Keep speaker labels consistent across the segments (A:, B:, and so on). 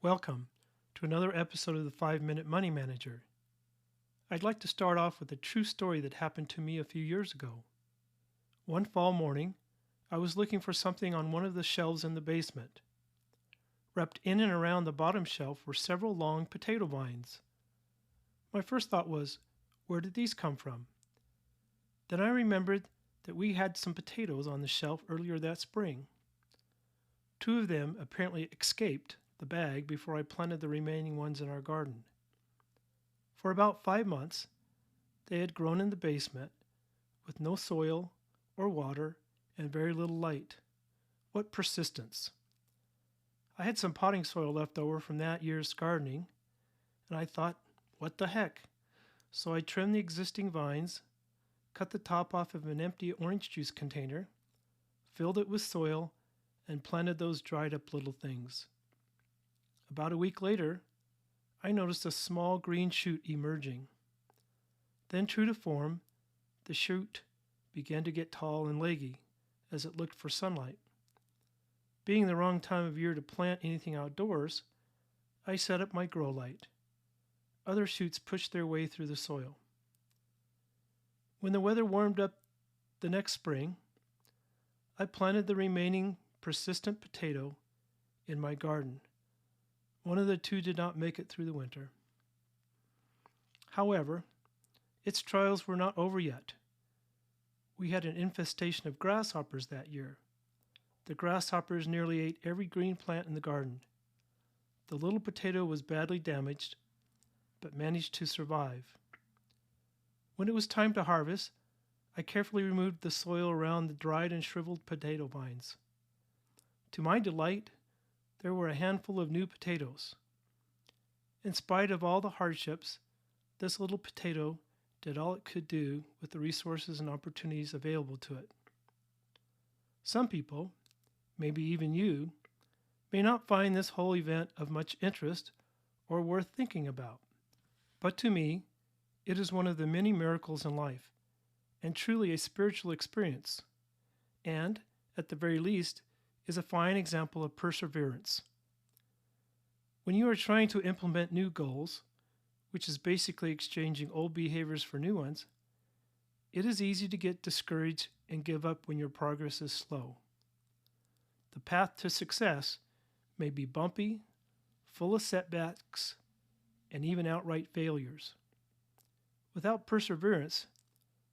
A: Welcome to another episode of the 5 Minute Money Manager. I'd like to start off with a true story that happened to me a few years ago. One fall morning, I was looking for something on one of the shelves in the basement. Wrapped in and around the bottom shelf were several long potato vines. My first thought was, where did these come from? Then I remembered that we had some potatoes on the shelf earlier that spring. Two of them apparently escaped the bag before I planted the remaining ones in our garden. For about 5 months, they had grown in the basement with no soil or water and very little light. What persistence! I had some potting soil left over from that year's gardening, and I thought, what the heck? So I trimmed the existing vines, cut the top off of an empty orange juice container, filled it with soil, and planted those dried up little things. About a week later, I noticed a small green shoot emerging. Then, true to form, the shoot began to get tall and leggy as it looked for sunlight. Being the wrong time of year to plant anything outdoors, I set up my grow light. Other shoots pushed their way through the soil. When the weather warmed up the next spring, I planted the remaining persistent potato in my garden. One of the two did not make it through the winter. However, its trials were not over yet. We had an infestation of grasshoppers that year. The grasshoppers nearly ate every green plant in the garden. The little potato was badly damaged, but managed to survive. When it was time to harvest, I carefully removed the soil around the dried and shriveled potato vines. To my delight, there were a handful of new potatoes. In spite of all the hardships, this little potato did all it could do with the resources and opportunities available to it. Some people, maybe even you, may not find this whole event of much interest or worth thinking about. But to me, it is one of the many miracles in life, and truly a spiritual experience, and, at the very least, is a fine example of perseverance. When you are trying to implement new goals, which is basically exchanging old behaviors for new ones, it is easy to get discouraged and give up when your progress is slow. The path to success may be bumpy, full of setbacks, and even outright failures. Without perseverance,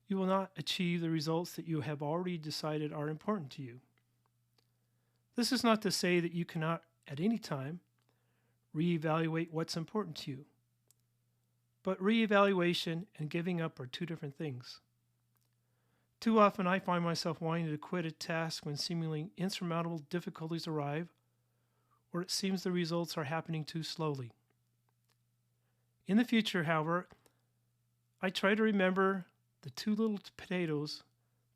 A: you will not achieve the results that you have already decided are important to you. This is not to say that you cannot, at any time, reevaluate what's important to you. But reevaluation and giving up are two different things. Too often I find myself wanting to quit a task when seemingly insurmountable difficulties arrive, or it seems the results are happening too slowly. In the future, however, I try to remember the two little potatoes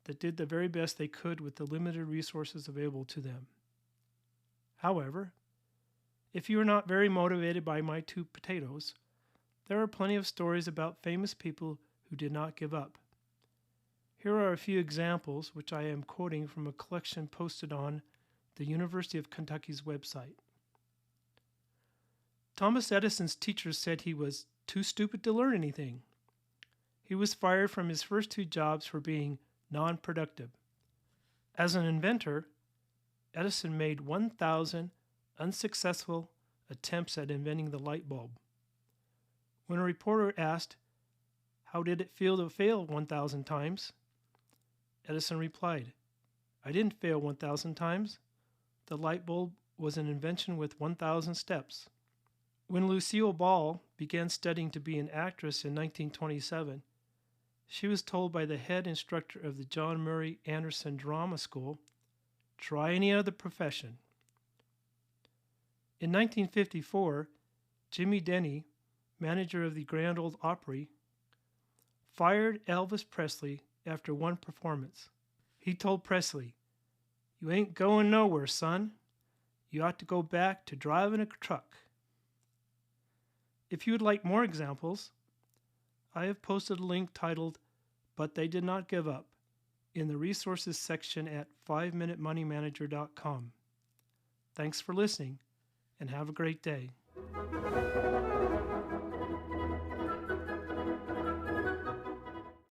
A: that did the very best they could with the limited resources available to them. However, if you are not very motivated by my two potatoes, there are plenty of stories about famous people who did not give up. Here are a few examples which I am quoting from a collection posted on the University of Kentucky's website. Thomas Edison's teachers said he was too stupid to learn anything. He was fired from his first two jobs for being non-productive. As an inventor, Edison made 1,000 unsuccessful attempts at inventing the light bulb. When a reporter asked, "How did it feel to fail 1,000 times?" Edison replied, "I didn't fail 1,000 times. The light bulb was an invention with 1,000 steps." When Lucille Ball began studying to be an actress in 1927, she was told by the head instructor of the John Murray Anderson Drama School, "Try any other profession." In 1954, Jimmy Denny, manager of the Grand Ole Opry, fired Elvis Presley after one performance. He told Presley, "You ain't going nowhere, son. You ought to go back to driving a truck." If you would like more examples, I have posted a link titled "But They Did Not Give Up" in the resources section at 5minutemoneymanager.com. Thanks for listening, and have a great day.